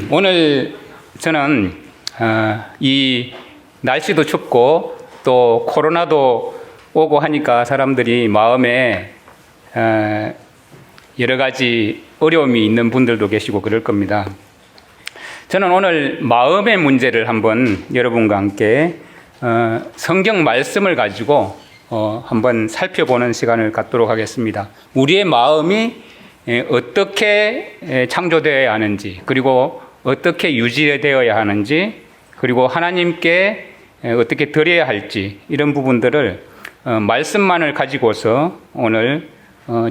오늘 저는 이 날씨도 춥고 또 코로나도 오고 하니까 사람들이 마음에 여러 가지 어려움이 있는 분들도 계시고 그럴 겁니다. 저는 오늘 마음의 문제를 한번 여러분과 함께 성경 말씀을 가지고 한번 살펴보는 시간을 갖도록 하겠습니다. 우리의 마음이 어떻게 창조되어야 하는지, 그리고 어떻게 유지되어야 하는지, 그리고 하나님께 어떻게 드려야 할지, 이런 부분들을 말씀만을 가지고서 오늘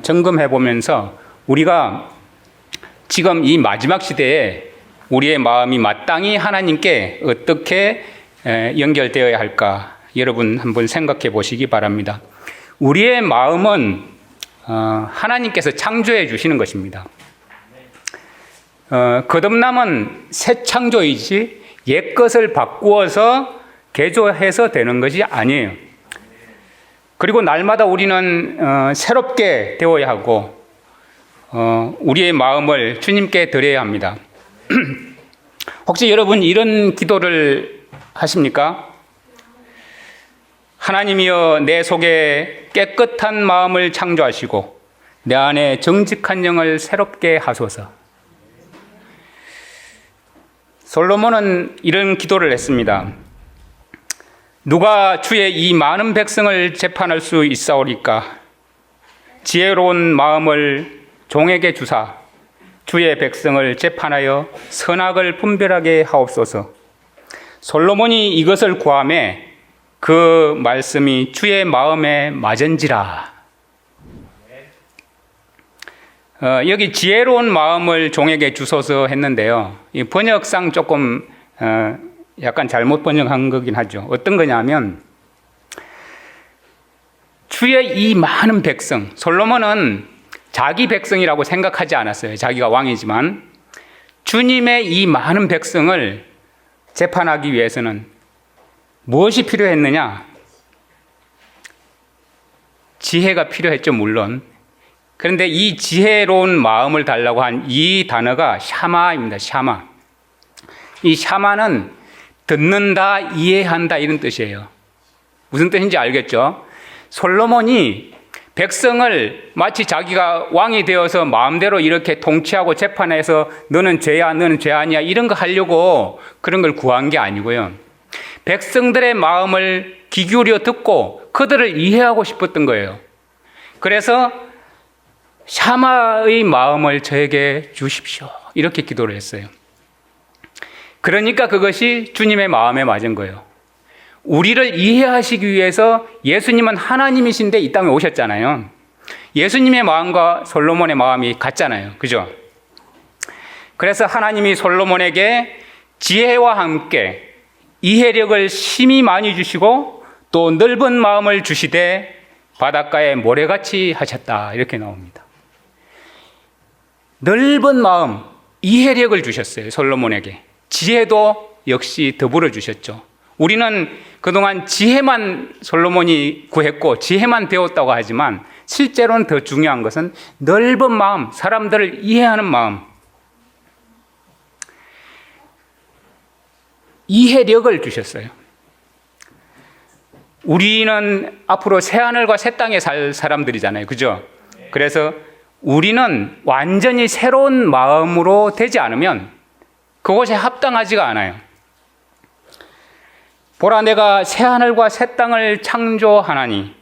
점검해 보면서 우리가 지금 이 마지막 시대에 우리의 마음이 마땅히 하나님께 어떻게 연결되어야 할까, 여러분 한번 생각해 보시기 바랍니다. 우리의 마음은 하나님께서 창조해 주시는 것입니다. 거듭남은 새 창조이지 옛 것을 바꾸어서 개조해서 되는 것이 아니에요. 그리고 날마다 우리는 새롭게 되어야 하고 우리의 마음을 주님께 드려야 합니다. 혹시 여러분 이런 기도를 하십니까? 하나님이여, 내 속에 깨끗한 마음을 창조하시고 내 안에 정직한 영을 새롭게 하소서. 솔로몬은 이런 기도를 했습니다. 누가 주의 이 많은 백성을 재판할 수 있사오리까? 지혜로운 마음을 종에게 주사 주의 백성을 재판하여 선악을 분별하게 하옵소서. 솔로몬이 이것을 구하매 그 말씀이 주의 마음에 맞은지라. 여기 지혜로운 마음을 종에게 주소서 했는데요. 이 번역상 조금 약간 잘못 번역한 거긴 하죠. 어떤 거냐면 주의 이 많은 백성, 솔로몬은 자기 백성이라고 생각하지 않았어요. 자기가 왕이지만 주님의 이 많은 백성을 재판하기 위해서는 무엇이 필요했느냐? 지혜가 필요했죠, 물론. 그런데 이 지혜로운 마음을 달라고 한 이 단어가 샤마입니다. 샤마. 이 샤마는 듣는다, 이해한다, 이런 뜻이에요. 무슨 뜻인지 알겠죠? 솔로몬이 백성을 마치 자기가 왕이 되어서 마음대로 이렇게 통치하고 재판해서 너는 죄야, 너는 죄 아니야, 이런 거 하려고 그런 걸 구한 게 아니고요. 백성들의 마음을 귀 기울여 듣고 그들을 이해하고 싶었던 거예요. 그래서 샤마의 마음을 저에게 주십시오, 이렇게 기도를 했어요. 그러니까 그것이 주님의 마음에 맞은 거예요. 우리를 이해하시기 위해서 예수님은 하나님이신데 이 땅에 오셨잖아요. 예수님의 마음과 솔로몬의 마음이 같잖아요. 그죠? 그래서 하나님이 솔로몬에게 지혜와 함께 이해력을 심히 많이 주시고 또 넓은 마음을 주시되 바닷가에 모래같이 하셨다, 이렇게 나옵니다. 넓은 마음, 이해력을 주셨어요. 솔로몬에게. 지혜도 역시 더불어 주셨죠. 우리는 그동안 지혜만 솔로몬이 구했고 지혜만 배웠다고 하지만 실제로는 더 중요한 것은 넓은 마음, 사람들을 이해하는 마음, 이해력을 주셨어요. 우리는 앞으로 새하늘과 새 땅에 살 사람들이잖아요. 그죠? 그래서 우리는 완전히 새로운 마음으로 되지 않으면 그것에 합당하지가 않아요. 보라, 내가 새하늘과 새 땅을 창조하나니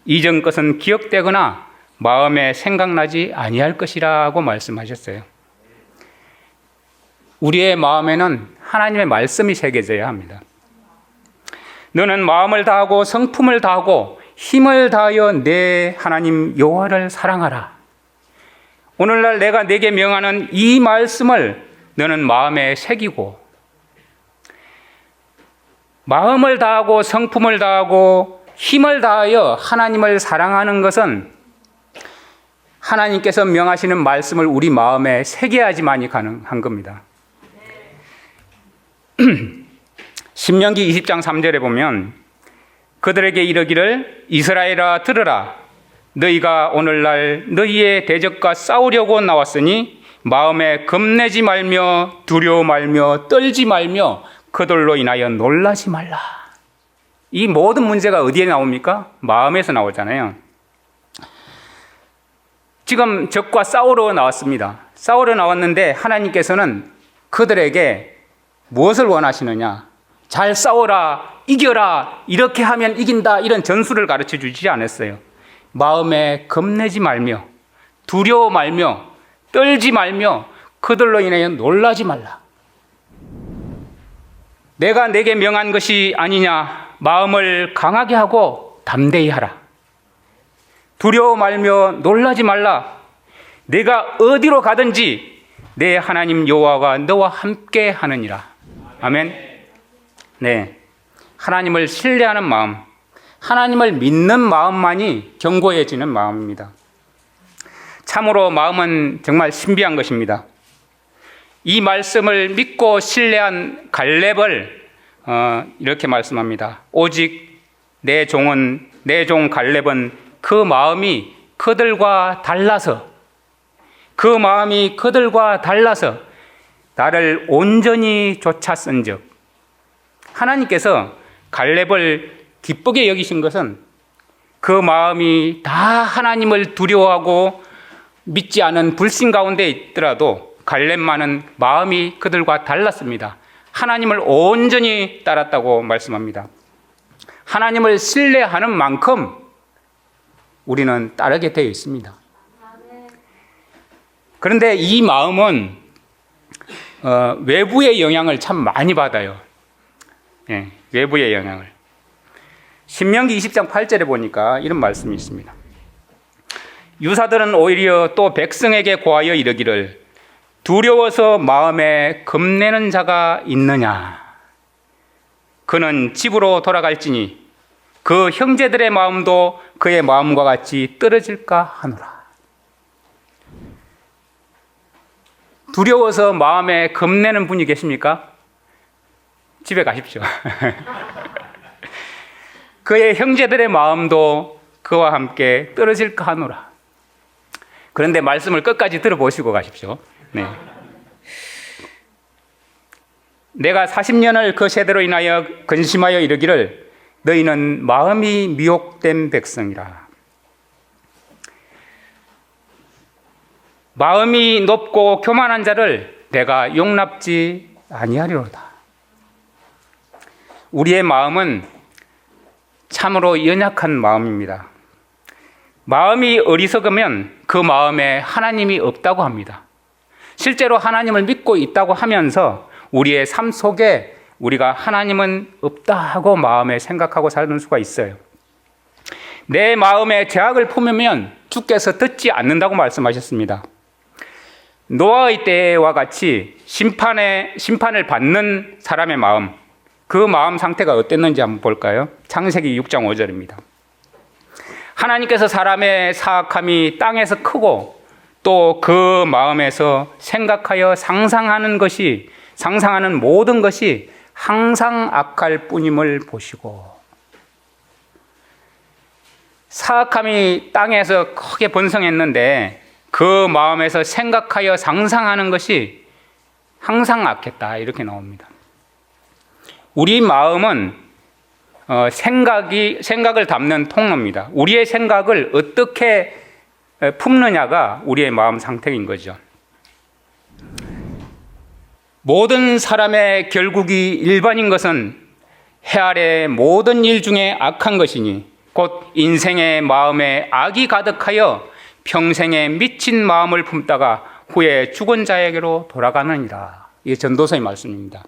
이전 것은 기억되거나 마음에 생각나지 아니할 것이라고 말씀하셨어요. 우리의 마음에는 하나님의 말씀이 새겨져야 합니다. 너는 마음을 다하고 성품을 다하고 힘을 다하여 내 하나님 여호와를 사랑하라. 오늘날 내가 네게 명하는 이 말씀을 너는 마음에 새기고, 마음을 다하고 성품을 다하고 힘을 다하여 하나님을 사랑하는 것은 하나님께서 명하시는 말씀을 우리 마음에 새겨야지만이 가능한 겁니다. 신명기 20장 3절에 보면 그들에게 이르기를 이스라엘아 들으라. 너희가 오늘날 너희의 대적과 싸우려고 나왔으니 마음에 겁내지 말며 두려워 말며 떨지 말며 그들로 인하여 놀라지 말라. 이 모든 문제가 어디에 나옵니까? 마음에서 나오잖아요. 지금 적과 싸우러 나왔습니다. 싸우러 나왔는데 하나님께서는 그들에게 무엇을 원하시느냐? 잘 싸워라, 이겨라, 이렇게 하면 이긴다, 이런 전술을 가르쳐 주지 않았어요. 마음에 겁내지 말며 두려워 말며 떨지 말며 그들로 인하여 놀라지 말라. 내가 내게 명한 것이 아니냐? 마음을 강하게 하고 담대히 하라. 두려워 말며 놀라지 말라. 내가 어디로 가든지 내 하나님 여호와가 너와 함께 하느니라. 아멘. 네, 하나님을 신뢰하는 마음, 하나님을 믿는 마음만이 견고해지는 마음입니다. 참으로 마음은 정말 신비한 것입니다. 이 말씀을 믿고 신뢰한 갈렙을 이렇게 말씀합니다. 오직 내 종 갈렙은 그 마음이 그들과 달라서 나를 온전히 쫓았은즉. 하나님께서 갈렙을 기쁘게 여기신 것은 그 마음이 다 하나님을 두려워하고 믿지 않은 불신 가운데 있더라도 갈렙만은 마음이 그들과 달랐습니다. 하나님을 온전히 따랐다고 말씀합니다. 하나님을 신뢰하는 만큼 우리는 따르게 되어 있습니다. 그런데 이 마음은 외부의 영향을 참 많이 받아요. 예, 외부의 영향을. 신명기 20장 8절에 보니까 이런 말씀이 있습니다. 유사들은 오히려 또 백성에게 고하여 이르기를 두려워서 마음에 겁내는 자가 있느냐? 그는 집으로 돌아갈지니 그 형제들의 마음도 그의 마음과 같이 떨어질까 하노라. 두려워서 마음에 겁내는 분이 계십니까? 집에 가십시오. 그의 형제들의 마음도 그와 함께 떨어질까 하노라. 그런데 말씀을 끝까지 들어보시고 가십시오. 네. 내가 40년을 그 세대로 인하여 근심하여 이르기를 너희는 마음이 미혹된 백성이라. 마음이 높고 교만한 자를 내가 용납지 아니하리로다. 우리의 마음은 참으로 연약한 마음입니다. 마음이 어리석으면 그 마음에 하나님이 없다고 합니다. 실제로 하나님을 믿고 있다고 하면서 우리의 삶 속에 우리가 하나님은 없다 하고 마음에 생각하고 사는 수가 있어요. 내 마음에 죄악을 품으면 주께서 듣지 않는다고 말씀하셨습니다. 노아의 때와 같이 심판을 받는 사람의 마음, 그 마음 상태가 어땠는지 한번 볼까요? 창세기 6장 5절입니다. 하나님께서 사람의 사악함이 땅에서 크고 또 그 마음에서 생각하여 상상하는 모든 것이 항상 악할 뿐임을 보시고. 사악함이 땅에서 크게 번성했는데 그 마음에서 생각하여 상상하는 것이 항상 악했다, 이렇게 나옵니다. 우리 마음은 생각을 담는 통로입니다. 우리의 생각을 어떻게 품느냐가 우리의 마음 상태인 거죠. 모든 사람의 결국이 일반인 것은 해 아래 모든 일 중에 악한 것이니 곧 인생의 마음에 악이 가득하여 평생에 미친 마음을 품다가 후에 죽은 자에게로 돌아가느니라. 이게 전도서의 말씀입니다.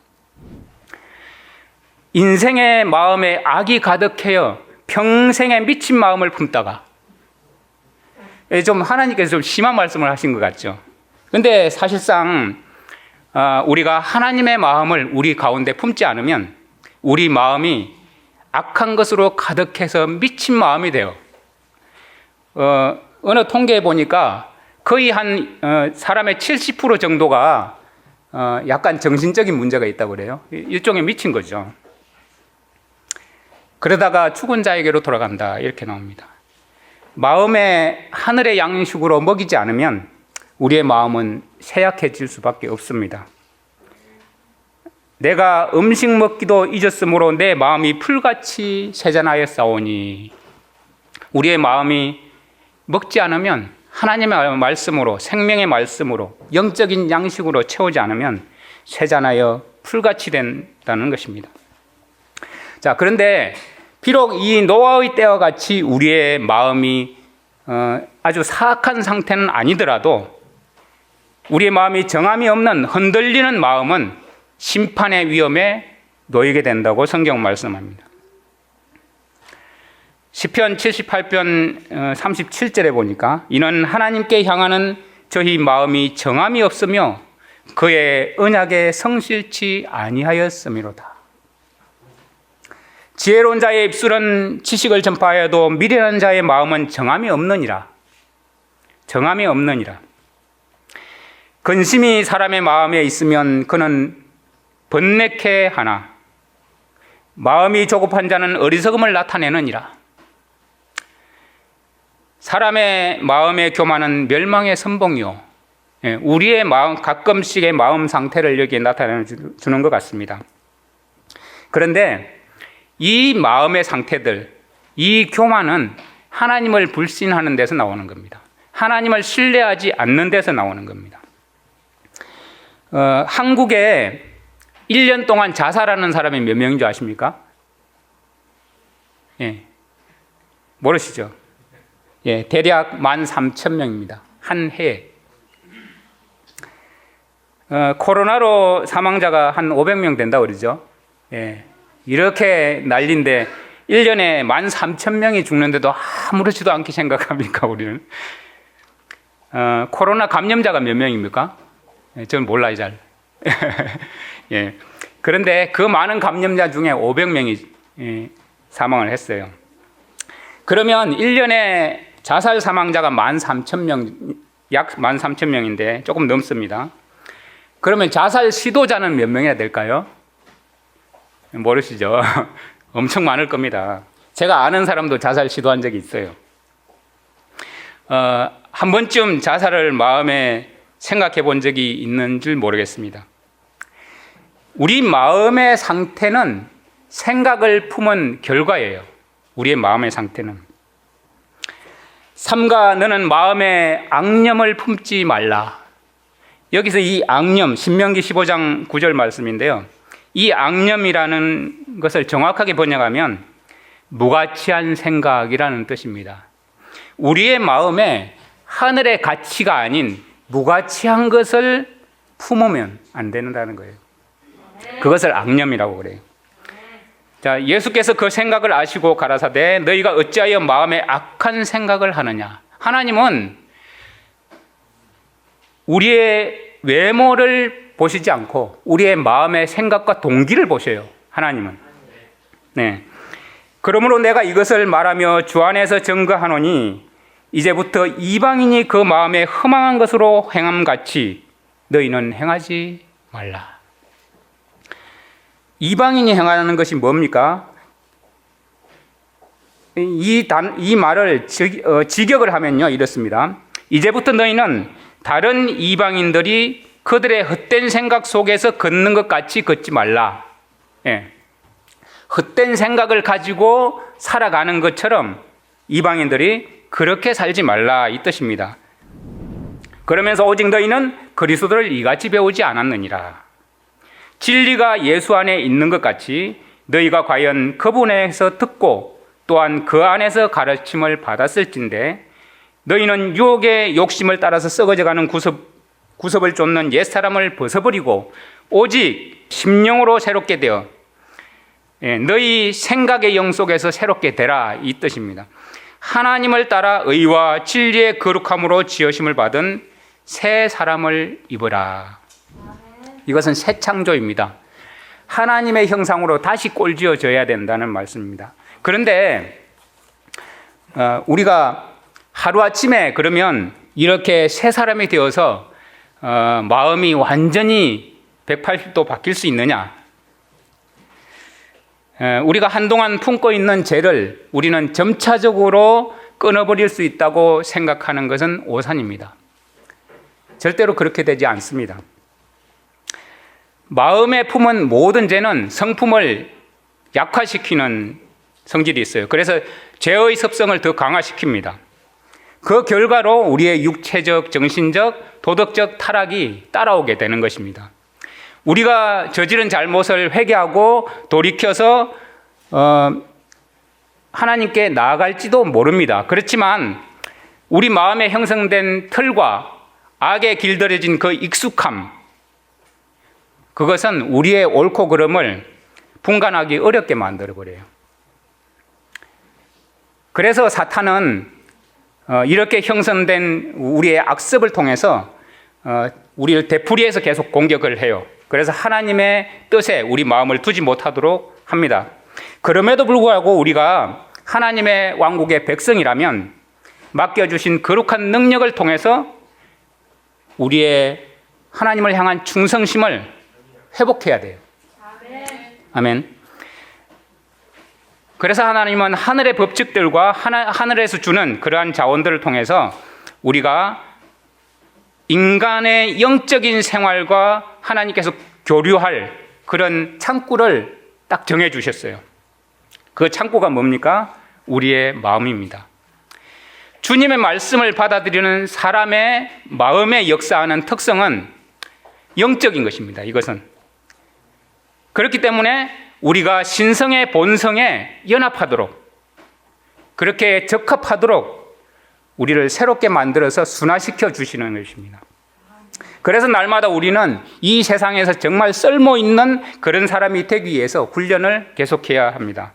인생의 마음에 악이 가득해요. 평생에 미친 마음을 품다가. 좀 하나님께서 좀 심한 말씀을 하신 것 같죠. 그런데 사실상 우리가 하나님의 마음을 우리 가운데 품지 않으면 우리 마음이 악한 것으로 가득해서 미친 마음이 돼요. 어느 통계에 보니까 거의 한 사람의 70% 정도가 약간 정신적인 문제가 있다고 그래요. 일종의 미친 거죠. 그러다가 죽은 자에게로 돌아간다, 이렇게 나옵니다. 마음에 하늘의 양식으로 먹이지 않으면 우리의 마음은 쇠약해질 수밖에 없습니다. 내가 음식 먹기도 잊었으므로 내 마음이 풀같이 쇠잔하였사오니, 우리의 마음이 먹지 않으면 하나님의 말씀으로, 생명의 말씀으로, 영적인 양식으로 채우지 않으면 쇠잔하여 풀같이 된다는 것입니다. 자, 그런데 비록 이 노아의 때와 같이 우리의 마음이 아주 사악한 상태는 아니더라도 우리의 마음이 정함이 없는 흔들리는 마음은 심판의 위험에 놓이게 된다고 성경은 말씀합니다. 시편 78편 37절에 보니까 이는 하나님께 향하는 저희 마음이 정함이 없으며 그의 언약에 성실치 아니하였음이로다. 지혜로운 자의 입술은 지식을 전파하여도 미련한 자의 마음은 정함이 없느니라. 정함이 없느니라. 근심이 사람의 마음에 있으면 그는 번뇌케 하나 마음이 조급한 자는 어리석음을 나타내느니라. 사람의 마음의 교만은 멸망의 선봉이요, 우리의 마음, 가끔씩의 마음 상태를 여기에 나타내 주는 것 같습니다. 그런데 이 마음의 상태들, 이 교만은 하나님을 불신하는 데서 나오는 겁니다. 하나님을 신뢰하지 않는 데서 나오는 겁니다. 한국에 1년 동안 자살하는 사람이 몇 명인 줄 아십니까? 예, 모르시죠? 예, 대략 13,000명입니다. 한 해에. 코로나로 사망자가 한 500명 된다고 그러죠? 예, 이렇게 난리인데 1년에 13,000명이 죽는데도 아무렇지도 않게 생각합니까, 우리는? 코로나 감염자가 몇 명입니까? 저는 몰라요, 잘. 예. 그런데 그 많은 감염자 중에 500명이 사망을 했어요. 그러면 1년에 자살 사망자가 13,000명, 약 13,000명인데 조금 넘습니다. 그러면 자살 시도자는 몇 명이나 될까요? 모르시죠? 엄청 많을 겁니다. 제가 아는 사람도 자살 시도한 적이 있어요. 한 번쯤 자살을 마음에 생각해 본 적이 있는 줄 모르겠습니다. 우리 마음의 상태는 생각을 품은 결과예요. 우리의 마음의 상태는. 삼가 너는 마음에 앙념을 품지 말라. 여기서 이 앙념, 신명기 15장 9절 말씀인데요. 이 앙념이라는 것을 정확하게 번역하면 무가치한 생각이라는 뜻입니다. 우리의 마음에 하늘의 가치가 아닌 무가치한 것을 품으면 안 된다는 거예요. 그것을 앙념이라고 그래요. 자, 예수께서 그 생각을 아시고 가라사대 너희가 어찌하여 마음에 악한 생각을 하느냐. 하나님은 우리의 외모를 보시지 않고 우리의 마음의 생각과 동기를 보셔요. 하나님은. 네. 그러므로 내가 이것을 말하며 주 안에서 증거하노니 이제부터 이방인이 그 마음에 허망한 것으로 행함같이 너희는 행하지 말라. 이방인이 행하는 것이 뭡니까? 이 말을 직역을 하면요, 이렇습니다. 이제부터 너희는 다른 이방인들이 그들의 헛된 생각 속에서 걷는 것 같이 걷지 말라. 예. 헛된 생각을 가지고 살아가는 것처럼 이방인들이 그렇게 살지 말라, 이 뜻입니다. 그러면서 오직 너희는 그리스도를 이같이 배우지 않았느니라. 진리가 예수 안에 있는 것 같이 너희가 과연 그분에서 듣고 또한 그 안에서 가르침을 받았을진데 너희는 유혹의 욕심을 따라서 썩어져가는 구섭을 쫓는 옛사람을 벗어버리고 오직 심령으로 새롭게 되어 너희 생각의 영 속에서 새롭게 되라, 이 뜻입니다. 하나님을 따라 의와 진리의 거룩함으로 지으심을 받은 새 사람을 입으라. 이것은 새 창조입니다. 하나님의 형상으로 다시 꼴지어져야 된다는 말씀입니다. 그런데 우리가 하루아침에 그러면 이렇게 새 사람이 되어서 마음이 완전히 180도 바뀔 수 있느냐? 우리가 한동안 품고 있는 죄를 우리는 점차적으로 끊어버릴 수 있다고 생각하는 것은 오산입니다. 절대로 그렇게 되지 않습니다. 마음에 품은 모든 죄는 성품을 약화시키는 성질이 있어요. 그래서 죄의 습성을 더 강화시킵니다. 그 결과로 우리의 육체적, 정신적, 도덕적 타락이 따라오게 되는 것입니다. 우리가 저지른 잘못을 회개하고 돌이켜서 하나님께 나아갈지도 모릅니다. 그렇지만 우리 마음에 형성된 틀과 악에 길들여진 그 익숙함, 그것은 우리의 옳고 그름을 분간하기 어렵게 만들어버려요. 그래서 사탄은 이렇게 형성된 우리의 악습을 통해서 우리를 되풀이해서 계속 공격을 해요. 그래서 하나님의 뜻에 우리 마음을 두지 못하도록 합니다. 그럼에도 불구하고 우리가 하나님의 왕국의 백성이라면 맡겨주신 거룩한 능력을 통해서 우리의 하나님을 향한 충성심을 회복해야 돼요. 아멘. 그래서 하나님은 하늘의 법칙들과 하늘에서 주는 그러한 자원들을 통해서 우리가 인간의 영적인 생활과 하나님께서 교류할 그런 창구를 딱 정해 주셨어요. 그 창구가 뭡니까? 우리의 마음입니다. 주님의 말씀을 받아들이는 사람의 마음에 역사하는 특성은 영적인 것입니다. 이것은. 그렇기 때문에 우리가 신성의 본성에 연합하도록, 그렇게 적합하도록 우리를 새롭게 만들어서 순화시켜 주시는 것입니다. 그래서 날마다 우리는 이 세상에서 정말 쓸모있는 그런 사람이 되기 위해서 훈련을 계속해야 합니다.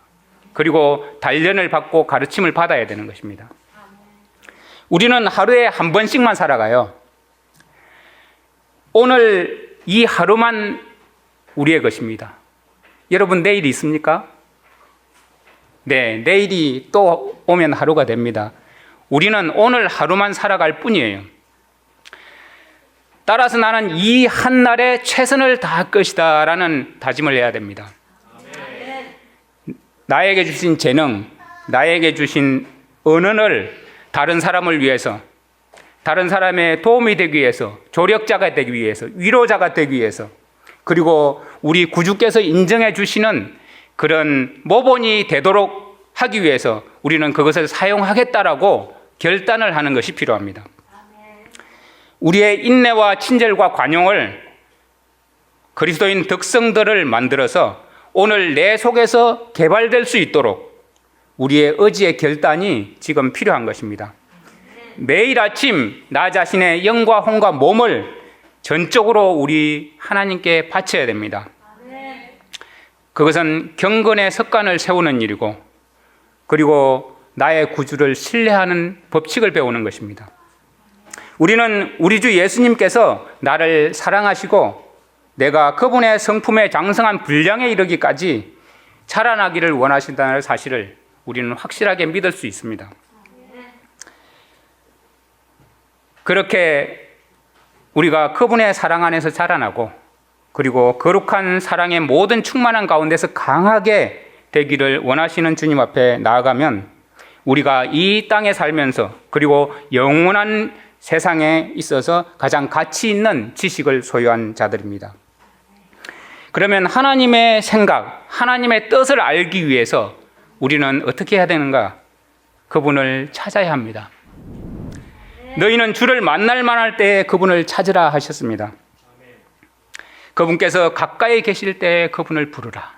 그리고 단련을 받고 가르침을 받아야 되는 것입니다. 우리는 하루에 한 번씩만 살아가요. 오늘 이 하루만 우리의 것입니다. 여러분, 내일이 있습니까? 네, 내일이 또 오면 하루가 됩니다. 우리는 오늘 하루만 살아갈 뿐이에요. 따라서 나는 이 한 날에 최선을 다할 것이다 라는 다짐을 해야 됩니다. 나에게 주신 재능, 나에게 주신 언어를 다른 사람을 위해서, 다른 사람의 도움이 되기 위해서, 조력자가 되기 위해서, 위로자가 되기 위해서, 그리고 우리 구주께서 인정해 주시는 그런 모본이 되도록 하기 위해서 우리는 그것을 사용하겠다라고 결단을 하는 것이 필요합니다. 우리의 인내와 친절과 관용을, 그리스도인 덕성들을 만들어서 오늘 내 속에서 개발될 수 있도록 우리의 의지의 결단이 지금 필요한 것입니다. 매일 아침 나 자신의 영과 혼과 몸을 전적으로 우리 하나님께 바쳐야 됩니다. 그것은 경건의 습관을 세우는 일이고, 그리고 나의 구주를 신뢰하는 법칙을 배우는 것입니다. 우리는 우리 주 예수님께서 나를 사랑하시고 내가 그분의 성품에 장성한 분량에 이르기까지 자라나기를 원하신다는 사실을 우리는 확실하게 믿을 수 있습니다. 그렇게 우리가 그분의 사랑 안에서 자라나고, 그리고 거룩한 사랑의 모든 충만한 가운데서 강하게 되기를 원하시는 주님 앞에 나아가면 우리가 이 땅에 살면서, 그리고 영원한 세상에 있어서 가장 가치 있는 지식을 소유한 자들입니다. 그러면 하나님의 생각, 하나님의 뜻을 알기 위해서 우리는 어떻게 해야 되는가? 그분을 찾아야 합니다. 너희는 주를 만날 만할 때에 그분을 찾으라 하셨습니다. 그분께서 가까이 계실 때에 그분을 부르라.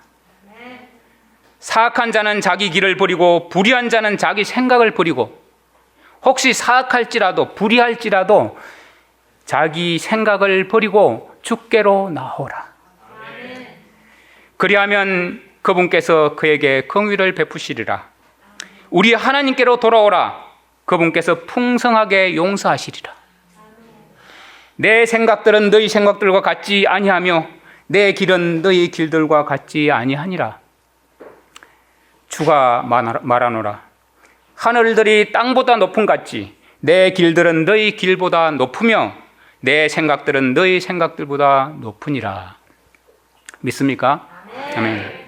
사악한 자는 자기 길을 버리고 불의한 자는 자기 생각을 버리고, 혹시 사악할지라도 불의할지라도 자기 생각을 버리고 주께로 나오라. 그리하면 그분께서 그에게 긍휼을 베푸시리라. 우리 하나님께로 돌아오라. 그분께서 풍성하게 용서하시리라. 내 생각들은 너희 생각들과 같지 아니하며 내 길은 너희 길들과 같지 아니하니라. 주가 말하노라. 하늘들이 땅보다 높음 같이 내 길들은 너희 길보다 높으며 내 생각들은 너희 생각들보다 높으니라. 믿습니까? 아멘.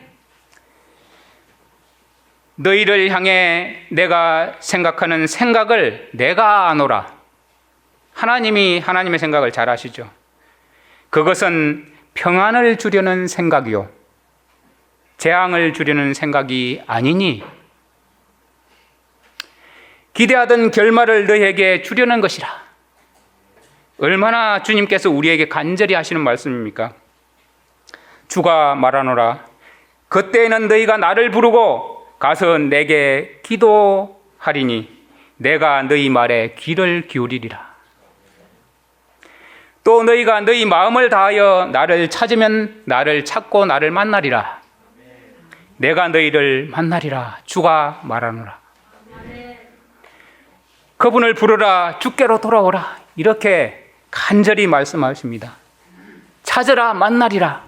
너희를 향해 내가 생각하는 생각을 내가 아노라. 하나님이 하나님의 생각을 잘 아시죠. 그것은 평안을 주려는 생각이요 재앙을 주려는 생각이 아니니 기대하던 결말을 너희에게 주려는 것이라. 얼마나 주님께서 우리에게 간절히 하시는 말씀입니까? 주가 말하노라. 그때에는 너희가 나를 부르고 가서 내게 기도하리니 내가 너희 말에 귀를 기울이리라. 또 너희가 너희 마음을 다하여 나를 찾으면 나를 찾고 나를 만나리라. 내가 너희를 만나리라. 주가 말하노라. 그분을 부르라. 주께로 돌아오라. 이렇게 간절히 말씀하십니다. 찾으라. 만나리라.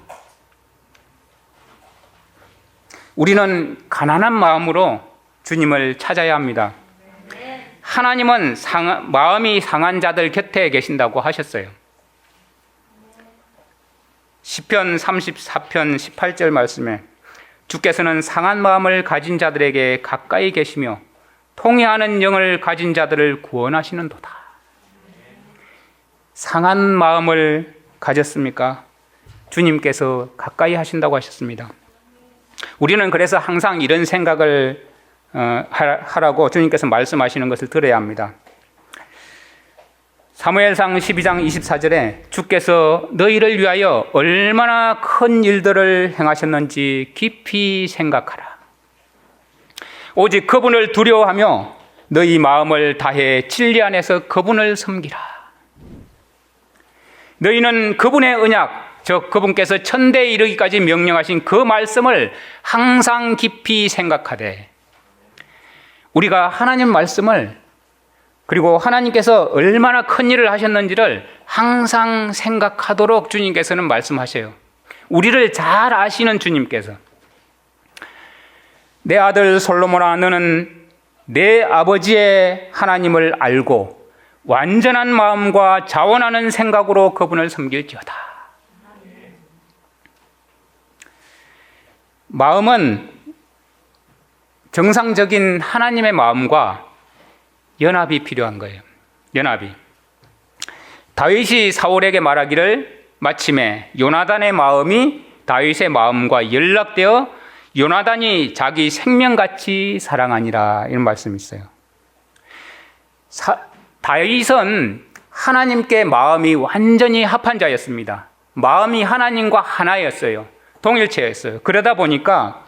우리는 가난한 마음으로 주님을 찾아야 합니다. 하나님은 마음이 상한 자들 곁에 계신다고 하셨어요. 시편 34편 18절 말씀에 주께서는 상한 마음을 가진 자들에게 가까이 계시며 통회하는 영을 가진 자들을 구원하시는도다. 상한 마음을 가졌습니까? 주님께서 가까이 하신다고 하셨습니다. 우리는 그래서 항상 이런 생각을 하라고 주님께서 말씀하시는 것을 들어야 합니다. 사무엘상 12장 24절에 주께서 너희를 위하여 얼마나 큰 일들을 행하셨는지 깊이 생각하라. 오직 그분을 두려워하며 너희 마음을 다해 진리 안에서 그분을 섬기라. 너희는 그분의 언약, 즉 그분께서 천대에 이르기까지 명령하신 그 말씀을 항상 깊이 생각하되, 우리가 하나님 말씀을 그리고 하나님께서 얼마나 큰 일을 하셨는지를 항상 생각하도록 주님께서는 말씀하셔요. 우리를 잘 아시는 주님께서 내 아들 솔로몬아 너는 내 아버지의 하나님을 알고 완전한 마음과 자원하는 생각으로 그분을 섬길지어다. 마음은 정상적인 하나님의 마음과 연합이 필요한 거예요. 연합이. 다윗이 사울에게 말하기를 마침에 요나단의 마음이 다윗의 마음과 연락되어 요나단이 자기 생명같이 사랑하니라, 이런 말씀이 있어요. 다윗은 하나님께 마음이 완전히 합한 자였습니다. 마음이 하나님과 하나였어요. 동일체였어요. 그러다 보니까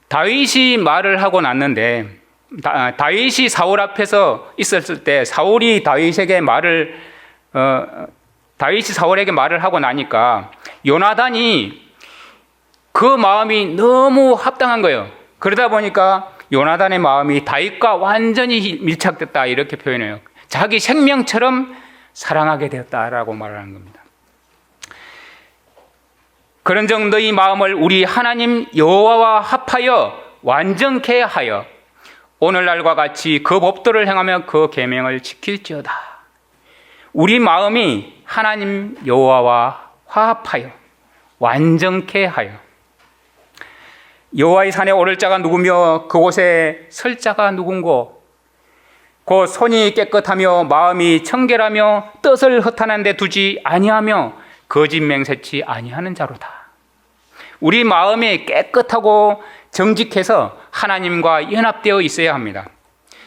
다윗이 말을 하고 났는데, 다윗이 사울 앞에서 있었을 때 다윗이 사울에게 말을 하고 나니까 요나단이 그 마음이 너무 합당한 거예요. 그러다 보니까 요나단의 마음이 다윗과 완전히 밀착됐다, 이렇게 표현해요. 자기 생명처럼 사랑하게 되었다라고 말하는 겁니다. 그런즉 너희 마음을 우리 하나님 여호와와 합하여 완전케 하여 오늘날과 같이 그 법도를 행하며 그 계명을 지킬지어다. 우리 마음이 하나님 여호와와 화합하여 완전케 하여. 여호와의 산에 오를 자가 누구며 그곳에 설 자가 누군고? 곧 손이 깨끗하며 마음이 청결하며 뜻을 허탄한 데 두지 아니하며 거짓 맹세치 아니하는 자로다. 우리 마음이 깨끗하고 정직해서 하나님과 연합되어 있어야 합니다.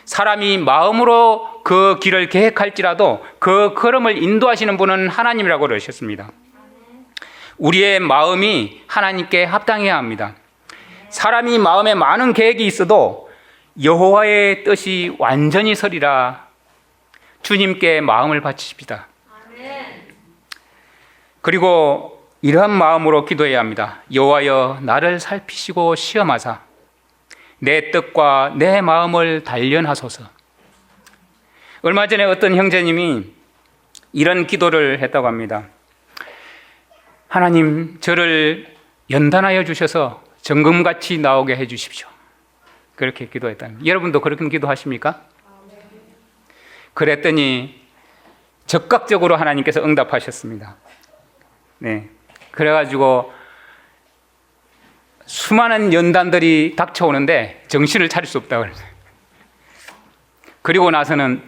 사람이 마음으로 그 길을 계획할지라도 그 걸음을 인도하시는 분은 하나님이라고 그러셨습니다. 우리의 마음이 하나님께 합당해야 합니다. 사람이 마음에 많은 계획이 있어도 여호와의 뜻이 완전히 서리라. 주님께 마음을 바치십시다. 그리고 이러한 마음으로 기도해야 합니다. 여호와여 나를 살피시고 시험하사 내 뜻과 내 마음을 단련하소서. 얼마 전에 어떤 형제님이 이런 기도를 했다고 합니다. 하나님, 저를 연단하여 주셔서 정금같이 나오게 해 주십시오. 그렇게 기도했답니다. 여러분도 그렇게 기도하십니까? 그랬더니 적극적으로 하나님께서 응답하셨습니다. 네. 그래가지고 수많은 연단들이 닥쳐오는데 정신을 차릴 수 없다고 그래요. 그리고 나서는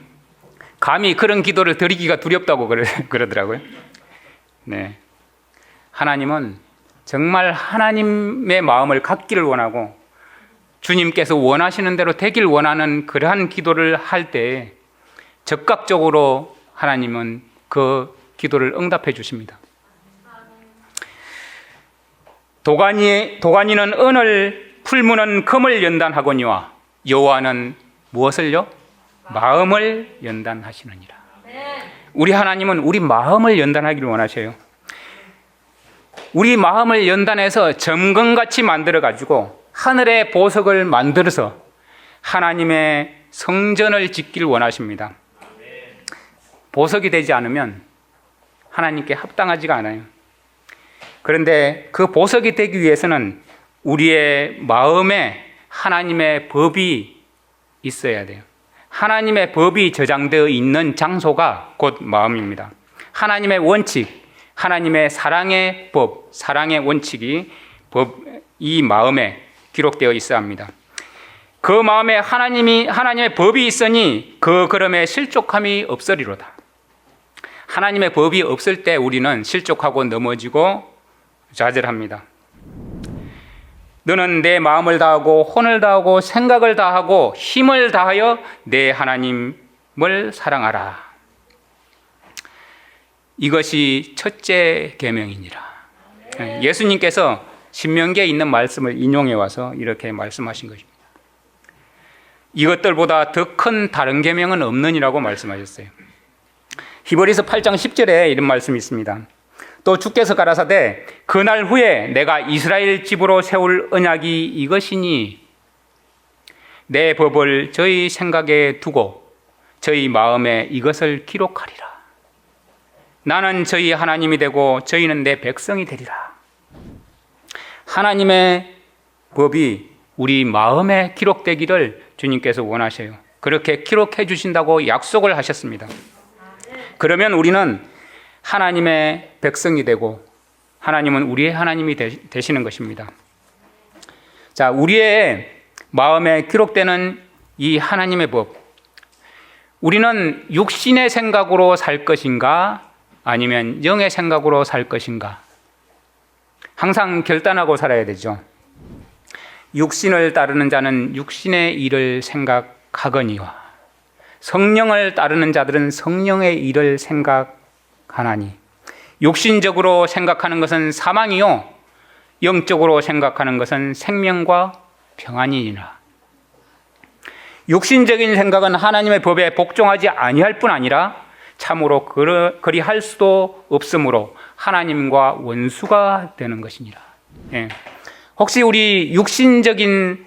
감히 그런 기도를 드리기가 두렵다고 그러더라고요. 네. 하나님은 정말 하나님의 마음을 갖기를 원하고 주님께서 원하시는 대로 되길 원하는 그러한 기도를 할 때 적극적으로 하나님은 그 기도를 응답해 주십니다. 도가니는 은을, 풀무는 금을 연단하거니와 여호와는 무엇을요? 마음을 연단하시느니라. 우리 하나님은 우리 마음을 연단하기를 원하셔요. 우리 마음을 연단해서 점검같이 만들어가지고 하늘의 보석을 만들어서 하나님의 성전을 짓기를 원하십니다. 보석이 되지 않으면 하나님께 합당하지가 않아요. 그런데 그 보석이 되기 위해서는 우리의 마음에 하나님의 법이 있어야 돼요. 하나님의 법이 저장되어 있는 장소가 곧 마음입니다. 하나님의 원칙, 하나님의 사랑의 법, 사랑의 원칙이 이 마음에 기록되어 있어야 합니다. 그 마음에 하나님의 법이 있으니 그 걸음에 실족함이 없으리로다. 하나님의 법이 없을 때 우리는 실족하고 넘어지고 좌절합니다. 너는 내 마음을 다하고 혼을 다하고 생각을 다하고 힘을 다하여 내 하나님을 사랑하라. 이것이 첫째 계명이니라. 예수님께서 신명기에 있는 말씀을 인용해 와서 이렇게 말씀하신 것입니다. 이것들보다 더 큰 다른 계명은 없느니라고 말씀하셨어요. 히브리서 8장 10절에 이런 말씀이 있습니다. 또 주께서 가라사대 그날 후에 내가 이스라엘 집으로 세울 언약이 이것이니 내 법을 저희 생각에 두고 저희 마음에 이것을 기록하리라. 나는 저희 하나님이 되고 저희는 내 백성이 되리라. 하나님의 법이 우리 마음에 기록되기를 주님께서 원하셔요. 그렇게 기록해 주신다고 약속을 하셨습니다. 그러면 우리는 하나님의 백성이 되고 하나님은 우리의 하나님이 되시는 것입니다. 자, 우리의 마음에 기록되는 이 하나님의 법, 우리는 육신의 생각으로 살 것인가 아니면 영의 생각으로 살 것인가, 항상 결단하고 살아야 되죠. 육신을 따르는 자는 육신의 일을 생각하거니와 성령을 따르는 자들은 성령의 일을 생각하나니 육신적으로 생각하는 것은 사망이요 영적으로 생각하는 것은 생명과 평안이니라. 육신적인 생각은 하나님의 법에 복종하지 아니할 뿐 아니라 참으로 그리할 수도 없으므로 하나님과 원수가 되는 것이니라. 예. 혹시 우리 육신적인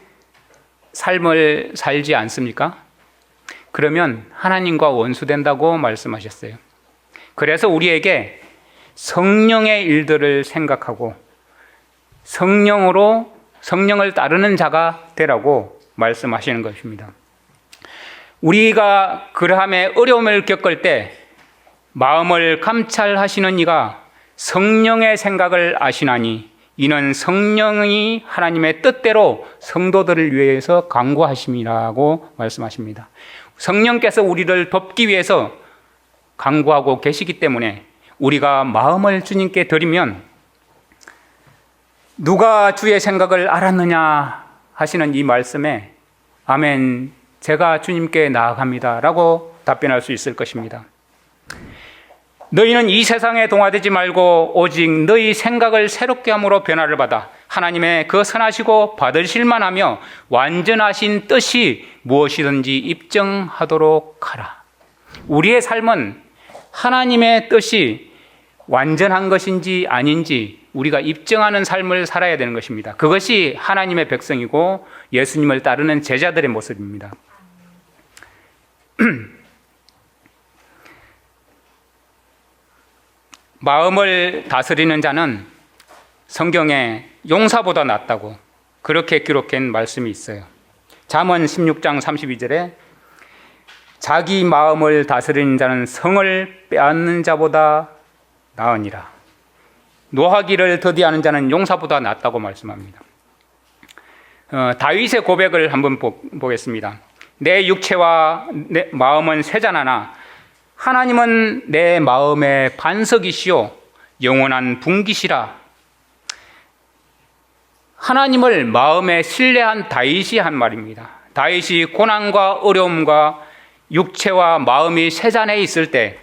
삶을 살지 않습니까? 그러면 하나님과 원수된다고 말씀하셨어요. 그래서 우리에게 성령의 일들을 생각하고 성령을 따르는 자가 되라고 말씀하시는 것입니다. 우리가 그러함에 어려움을 겪을 때 마음을 감찰하시는 이가 성령의 생각을 아시나니 이는 성령이 하나님의 뜻대로 성도들을 위해서 간구하심이라고 말씀하십니다. 성령께서 우리를 돕기 위해서 간구하고 계시기 때문에 우리가 마음을 주님께 드리면 누가 주의 생각을 알았느냐 하시는 이 말씀에 아멘, 제가 주님께 나아갑니다 라고 답변할 수 있을 것입니다. 너희는 이 세상에 동화되지 말고 오직 너희 생각을 새롭게 함으로 변화를 받아 하나님의 그 선하시고 받으실 만하며 완전하신 뜻이 무엇이든지 입증하도록 하라. 우리의 삶은 하나님의 뜻이 완전한 것인지 아닌지 우리가 입증하는 삶을 살아야 되는 것입니다. 그것이 하나님의 백성이고 예수님을 따르는 제자들의 모습입니다. 마음을 다스리는 자는 성경에 용사보다 낫다고 그렇게 기록한 말씀이 있어요. 잠언 16장 32절에 자기 마음을 다스리는 자는 성을 빼앗는 자보다 나으니라. 노하기를 더디하는 자는 용사보다 낫다고 말씀합니다. 다윗의 고백을 한번 보겠습니다. 내 육체와 내 마음은 쇠잔하나 하나님은 내 마음의 반석이시요 영원한 분기시라. 하나님을 마음에 신뢰한 다윗이 한 말입니다. 다윗이 고난과 어려움과 육체와 마음이 쇠잔해 있을 때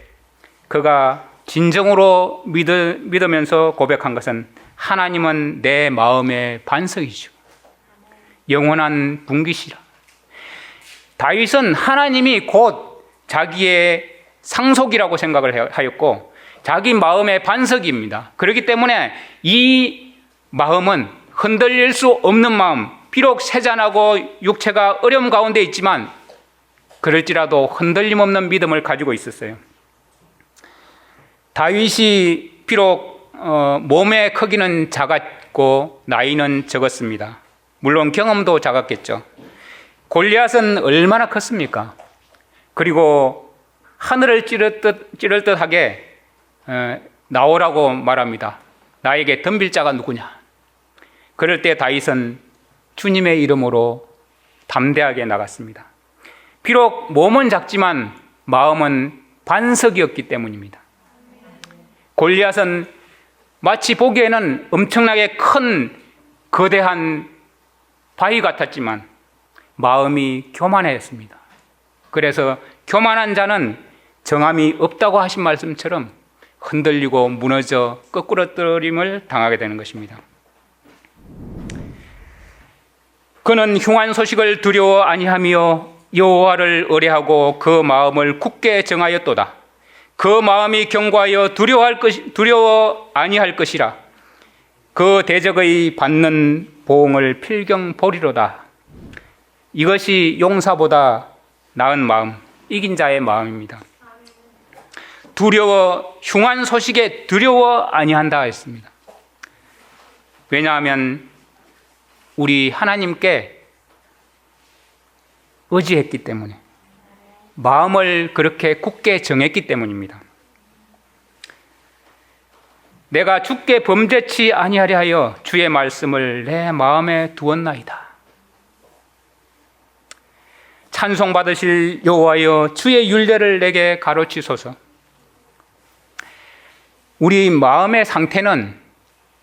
그가 진정으로 믿으면서 고백한 것은 하나님은 내 마음의 반석이시오 영원한 분기시라. 다윗은 하나님이 곧 자기의 상속이라고 생각을 하였고 자기 마음의 반석입니다. 그렇기 때문에 이 마음은 흔들릴 수 없는 마음, 비록 쇠잔하고 육체가 어려움 가운데 있지만 그럴지라도 흔들림 없는 믿음을 가지고 있었어요. 다윗이 비록 몸의 크기는 작았고 나이는 적었습니다. 물론 경험도 작았겠죠. 골리앗은 얼마나 컸습니까? 그리고 하늘을 찌를 듯하게 나오라고 말합니다. 나에게 덤빌 자가 누구냐? 그럴 때 다윗은 주님의 이름으로 담대하게 나갔습니다. 비록 몸은 작지만 마음은 반석이었기 때문입니다. 골리앗은 마치 보기에는 엄청나게 큰 거대한 바위 같았지만 마음이 교만했습니다. 그래서 교만한 자는 정함이 없다고 하신 말씀처럼 흔들리고 무너져 거꾸러뜨림을 당하게 되는 것입니다. 그는 흉한 소식을 두려워 아니하며 여호와를 의뢰하고 그 마음을 굳게 정하였도다. 그 마음이 견고하여 두려워 아니할 것이라. 그 대적의 받는 보응을 필경 보리로다. 이것이 용사보다 나은 마음, 이긴 자의 마음입니다. 흉한 소식에 두려워 아니한다 했습니다. 왜냐하면 우리 하나님께 의지했기 때문에, 마음을 그렇게 굳게 정했기 때문입니다. 내가 주께 범죄치 아니하려 하여 주의 말씀을 내 마음에 두었나이다. 찬송받으실 여호와여 주의 율례를 내게 가르치소서. 우리 마음의 상태는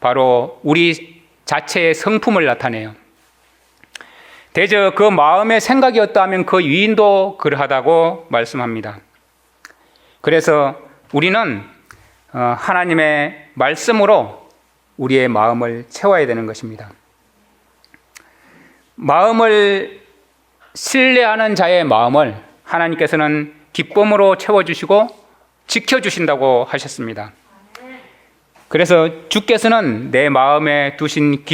바로 우리 자체의 성품을 나타내요. 대저 그 마음의 생각이 어떠하면 그 위인도 그러하다고 말씀합니다. 그래서 우리는 하나님의 말씀으로 우리의 마음을 채워야 되는 것입니다. 마음을 신뢰하는 자의 마음을 하나님께서는 기쁨으로 채워주시고 지켜주신다고 하셨습니다. 그래서 주께서 내 마음에 두신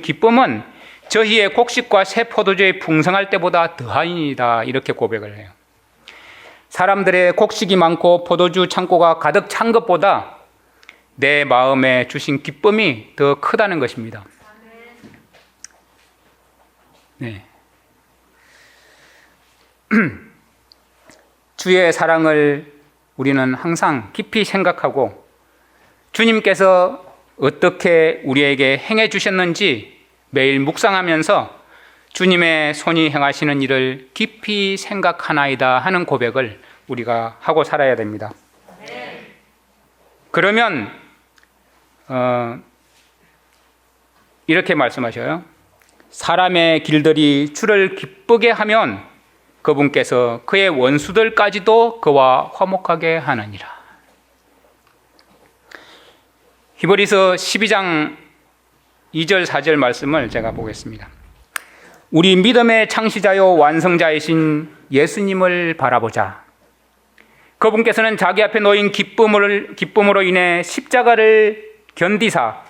기쁨은 저희의 곡식과 새 포도주의 풍성할 때보다 더하니이다, 이렇게 고백을 해요. 사람들의 곡식이 많고 포도주 창고가 가득 찬 것보다 내 마음에 주신 기쁨이 더 크다는 것입니다. 네. 주의 사랑을 우리는 항상 깊이 생각하고 주님께서 어떻게 우리에게 행해 주셨는지 매일 묵상하면서 주님의 손이 행하시는 일을 깊이 생각하나이다 하는 고백을 우리가 하고 살아야 됩니다. 그러면 이렇게 말씀하셔요. 사람의 길들이 주를 기쁘게 하면 그분께서 그의 원수들까지도 그와 화목하게 하느니라. 히브리서 12장 2절 4절 말씀을 제가 보겠습니다. 우리 믿음의 창시자요 완성자이신 예수님을 바라보자. 그분께서는 자기 앞에 놓인 기쁨으로 인해 십자가를 견디사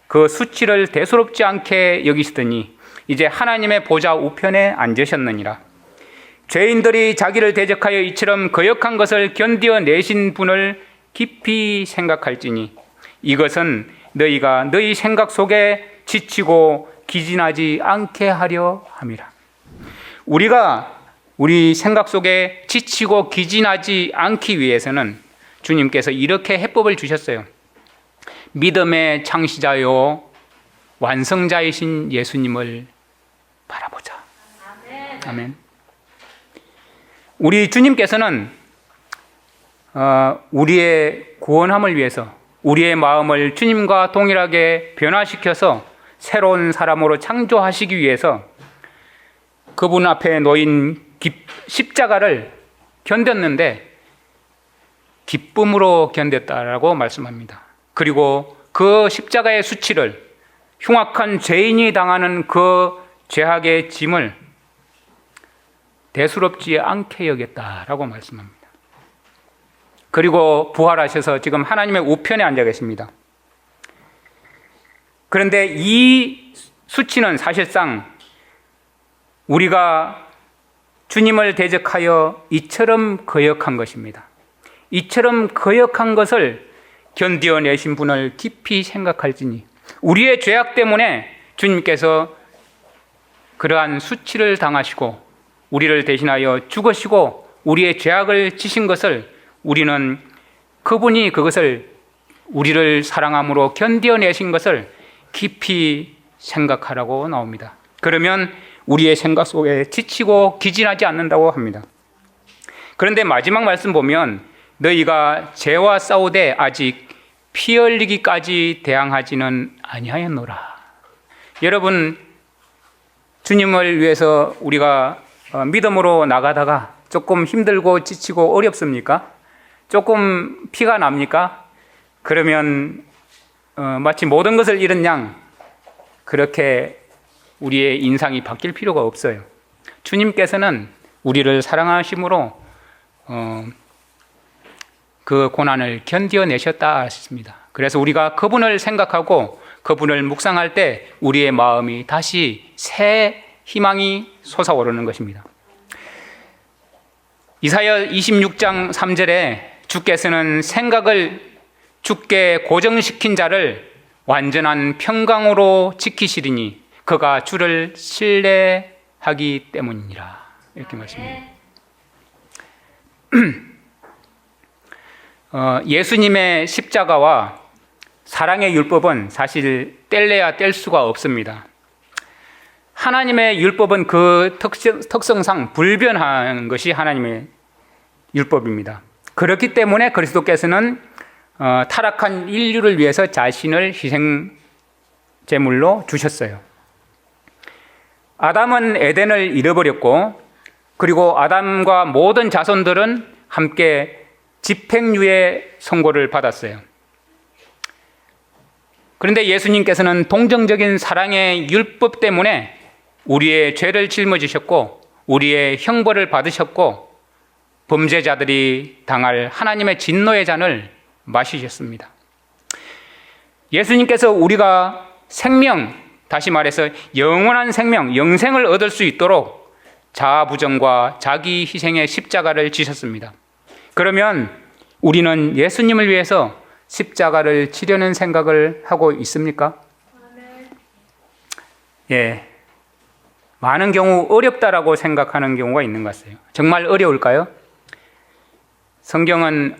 그 수치를 대수롭지 않게 여기시더니 이제 하나님의 보좌 우편에 앉으셨느니라. 죄인들이 자기를 대적하여 이처럼 거역한 것을 견디어내신 분을 깊이 생각할지니 이것은 너희가 너희 생각 속에 지치고 기진하지 않게 하려 함이라. 우리가 우리 생각 속에 지치고 기진하지 않기 위해서는 주님께서 이렇게 해법을 주셨어요. 믿음의 창시자요 완성자이신 예수님을 바라보자. 아멘. 우리 주님께서는 우리의 구원함을 위해서 우리의 마음을 주님과 동일하게 변화시켜서 새로운 사람으로 창조하시기 위해서 그분 앞에 놓인 십자가를 견뎠는데 기쁨으로 견뎠다라고 말씀합니다. 그리고 그 십자가의 수치를, 흉악한 죄인이 당하는 그 죄악의 짐을 대수롭지 않게 여겼다라고 말씀합니다. 그리고 부활하셔서 지금 하나님의 우편에 앉아 계십니다. 그런데 이 수치는 사실상 우리가 주님을 대적하여 이처럼 거역한 것입니다. 이처럼 거역한 것을 견디어내신 분을 깊이 생각할지니 우리의 죄악 때문에 주님께서 그러한 수치를 당하시고 우리를 대신하여 죽으시고 우리의 죄악을 지신 것을 우리는 그분이 그것을 우리를 사랑함으로 견디어내신 것을 깊이 생각하라고 나옵니다. 그러면 우리의 생각 속에 지치고 기진하지 않는다고 합니다. 그런데 마지막 말씀 보면 너희가 죄와 싸우되 아직 피 흘리기까지 대항하지는 아니하였노라. 여러분, 주님을 위해서 우리가 믿음으로 나가다가 조금 힘들고 지치고 어렵습니까? 조금 피가 납니까? 그러면 마치 모든 것을 잃은 양 그렇게 우리의 인상이 바뀔 필요가 없어요. 주님께서는 우리를 사랑하심으로 그 고난을 견뎌내셨다 하셨습니다. 그래서 우리가 그분을 생각하고 그분을 묵상할 때 우리의 마음이 다시 새 희망이 솟아오르는 것입니다. 이사야 26장 3절에 주께서는 생각을 주께 고정시킨 자를 완전한 평강으로 지키시리니 그가 주를 신뢰하기 때문이라. 이렇게 말씀합니다. 예수님의 십자가와 사랑의 율법은 사실 뗄래야 뗄 수가 없습니다. 하나님의 율법은 그 특성상 불변한 것이 하나님의 율법입니다. 그렇기 때문에 그리스도께서는 타락한 인류를 위해서 자신을 희생 제물로 주셨어요. 아담은 에덴을 잃어버렸고 그리고 아담과 모든 자손들은 함께 집행유예 선고를 받았어요. 그런데 예수님께서는 동정적인 사랑의 율법 때문에 우리의 죄를 짊어지셨고 우리의 형벌을 받으셨고 범죄자들이 당할 하나님의 진노의 잔을 마시셨습니다. 예수님께서 우리가 생명, 다시 말해서 영원한 생명, 영생을 얻을 수 있도록 자아부정과 자기 희생의 십자가를 지셨습니다. 그러면 우리는 예수님을 위해서 십자가를 지려는 생각을 하고 있습니까? 예, 많은 경우 어렵다라고 생각하는 경우가 있는 것 같아요. 정말 어려울까요? 성경은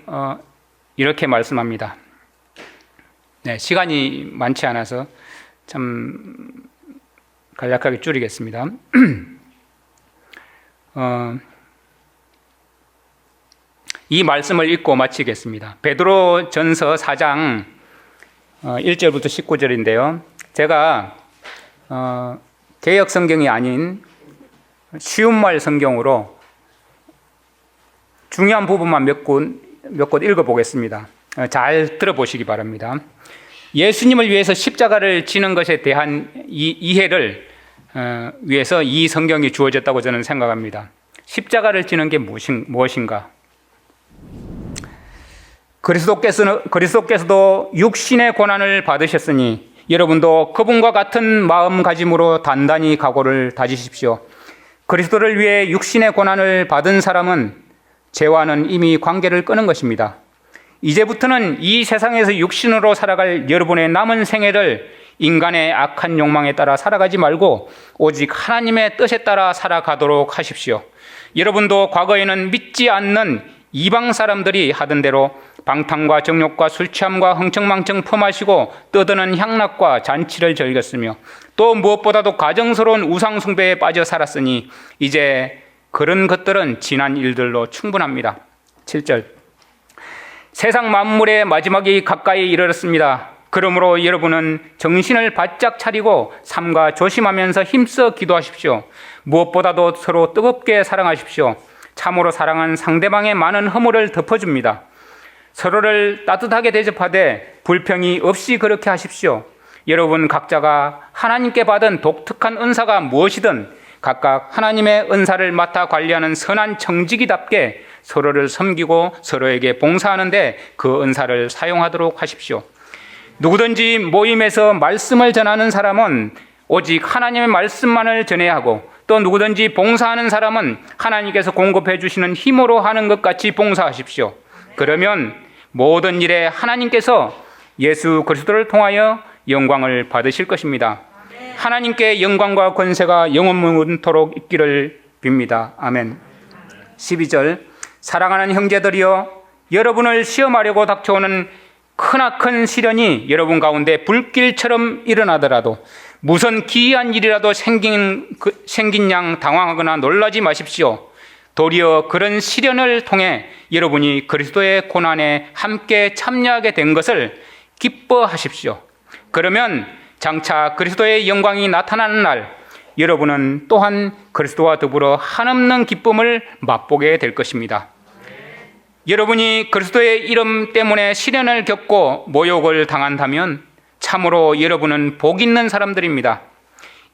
이렇게 말씀합니다. 네, 시간이 많지 않아서 참 간략하게 줄이겠습니다. 이 말씀을 읽고 마치겠습니다. 베드로 전서 4장 1절부터 19절인데요. 제가 개역 성경이 아닌 쉬운 말 성경으로 중요한 부분만 몇 곳 읽어보겠습니다. 잘 들어보시기 바랍니다. 예수님을 위해서 십자가를 지는 것에 대한 이해를 위해서 이 성경이 주어졌다고 저는 생각합니다. 십자가를 지는 게 무엇인가? 그리스도께서도 육신의 고난을 받으셨으니 여러분도 그분과 같은 마음가짐으로 단단히 각오를 다지십시오. 그리스도를 위해 육신의 고난을 받은 사람은 죄와는 이미 관계를 끊은 것입니다. 이제부터는 이 세상에서 육신으로 살아갈 여러분의 남은 생애를 인간의 악한 욕망에 따라 살아가지 말고 오직 하나님의 뜻에 따라 살아가도록 하십시오. 여러분도 과거에는 믿지 않는 이방 사람들이 하던 대로 방탕과 정욕과 술 취함과 흥청망청 품하시고 떠드는 향락과 잔치를 즐겼으며 또 무엇보다도 가정스러운 우상 숭배에 빠져 살았으니 이제 그런 것들은 지난 일들로 충분합니다. 7절 세상 만물의 마지막이 가까이 이르렀습니다. 그러므로 여러분은 정신을 바짝 차리고 삼가 조심하면서 힘써 기도하십시오. 무엇보다도 서로 뜨겁게 사랑하십시오. 참으로 사랑은 상대방의 많은 허물을 덮어줍니다. 서로를 따뜻하게 대접하되 불평이 없이 그렇게 하십시오. 여러분 각자가 하나님께 받은 독특한 은사가 무엇이든 각각 하나님의 은사를 맡아 관리하는 선한 청지기답게 서로를 섬기고 서로에게 봉사하는데 그 은사를 사용하도록 하십시오. 누구든지 모임에서 말씀을 전하는 사람은 오직 하나님의 말씀만을 전해야 하고 또 누구든지 봉사하는 사람은 하나님께서 공급해 주시는 힘으로 하는 것 같이 봉사하십시오. 그러면 모든 일에 하나님께서 예수 그리스도를 통하여 영광을 받으실 것입니다. 하나님께 영광과 권세가 영원토록 있기를 빕니다. 아멘. 12절 사랑하는 형제들이여 여러분을 시험하려고 닥쳐오는 크나큰 시련이 여러분 가운데 불길처럼 일어나더라도 무슨 기이한 일이라도 생긴 양 당황하거나 놀라지 마십시오. 도리어 그런 시련을 통해 여러분이 그리스도의 고난에 함께 참여하게 된 것을 기뻐하십시오. 그러면 장차 그리스도의 영광이 나타나는 날 여러분은 또한 그리스도와 더불어 한없는 기쁨을 맛보게 될 것입니다. 여러분이 그리스도의 이름 때문에 시련을 겪고 모욕을 당한다면 참으로 여러분은 복 있는 사람들입니다.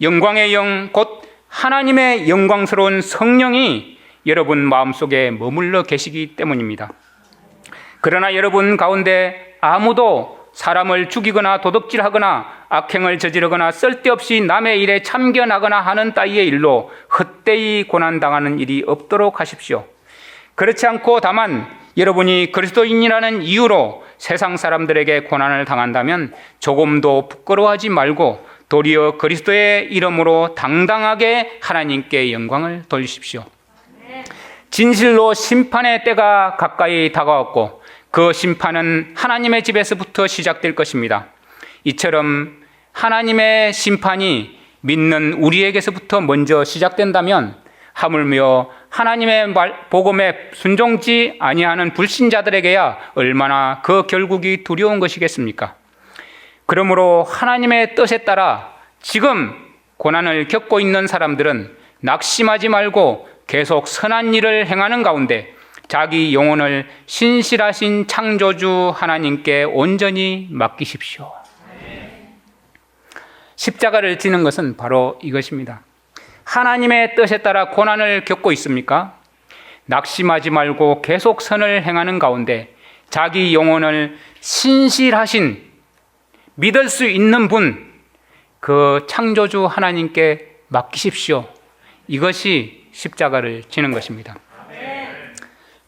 영광의 영, 곧 하나님의 영광스러운 성령이 여러분 마음속에 머물러 계시기 때문입니다. 그러나 여러분 가운데 아무도 사람을 죽이거나 도둑질하거나 악행을 저지르거나 쓸데없이 남의 일에 참견하거나 하는 따위의 일로 헛되이 고난당하는 일이 없도록 하십시오. 그렇지 않고 다만 여러분이 그리스도인이라는 이유로 세상 사람들에게 고난을 당한다면 조금도 부끄러워하지 말고 도리어 그리스도의 이름으로 당당하게 하나님께 영광을 돌리십시오. 진실로 심판의 때가 가까이 다가왔고 그 심판은 하나님의 집에서부터 시작될 것입니다. 이처럼 하나님의 심판이 믿는 우리에게서부터 먼저 시작된다면 하물며 하나님의 복음에 순종지 아니하는 불신자들에게야 얼마나 그 결국이 두려운 것이겠습니까? 그러므로 하나님의 뜻에 따라 지금 고난을 겪고 있는 사람들은 낙심하지 말고 계속 선한 일을 행하는 가운데 자기 영혼을 신실하신 창조주 하나님께 온전히 맡기십시오. 십자가를 지는 것은 바로 이것입니다. 하나님의 뜻에 따라 고난을 겪고 있습니까? 낙심하지 말고 계속 선을 행하는 가운데 자기 영혼을 신실하신 믿을 수 있는 분, 그 창조주 하나님께 맡기십시오. 이것이 십자가를 지는 것입니다.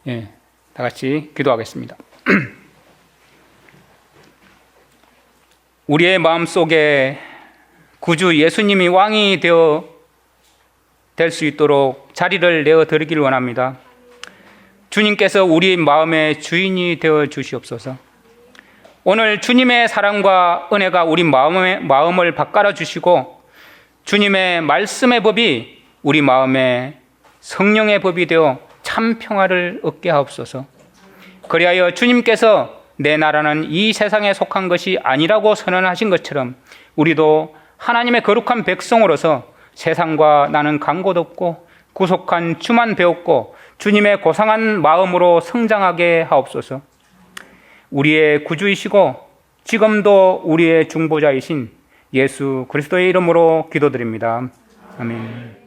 예, 다 같이 기도하겠습니다. 우리의 마음속에 구주 예수님이 왕이 될 수 있도록 자리를 내어드리기를 원합니다. 주님께서 우리 마음의 주인이 되어 주시옵소서. 오늘 주님의 사랑과 은혜가 우리 마음을 바꿔 주시고 주님의 말씀의 법이 우리 마음에 성령의 법이 되어 참 평화를 얻게 하옵소서. 그리하여 주님께서 내 나라는 이 세상에 속한 것이 아니라고 선언하신 것처럼 우리도 하나님의 거룩한 백성으로서 세상과 나는 간 곳 없고 구속한 주만 배웠고 주님의 고상한 마음으로 성장하게 하옵소서. 우리의 구주이시고 지금도 우리의 중보자이신 예수 그리스도의 이름으로 기도드립니다. 아멘.